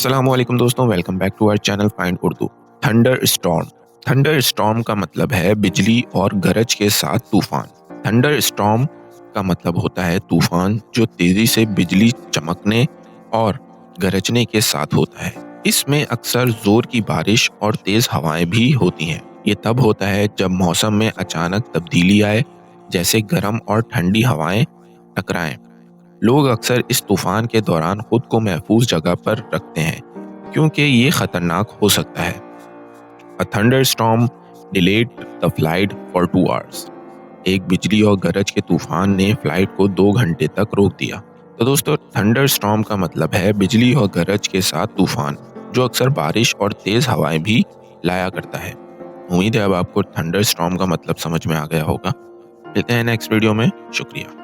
अस्सलामुअलैकुम दोस्तों, welcome back to our channel find Urdu. Thunderstorm. Thunderstorm का मतलब है बिजली और गरज के साथ तूफान। थंडर स्टॉर्म का मतलब होता है तूफान जो तेजी से बिजली चमकने और गरजने के साथ होता है। इसमें अक्सर जोर की बारिश और तेज हवाएं भी होती हैं। ये तब होता है जब मौसम में अचानक तब्दीली आए, जैसे गर्म और ठंडी हवाएं टकराएं। लोग अक्सर इस तूफान के दौरान खुद को महफूज जगह पर रखते हैं क्योंकि ये खतरनाक हो सकता है। A thunderstorm delayed the flight for 2 hours. एक बिजली और गरज के तूफान ने फ्लाइट को 2 घंटे तक रोक दिया। तो दोस्तों, थंडरस्टॉर्म का मतलब है बिजली और गरज के साथ तूफान, जो अक्सर बारिश और तेज हवाएं भी लाया करता है। उम्मीद है अब आपको थंडरस्टॉर्म का मतलब समझ में आ गया होगा। मिलते हैं नेक्स्ट वीडियो में। शुक्रिया।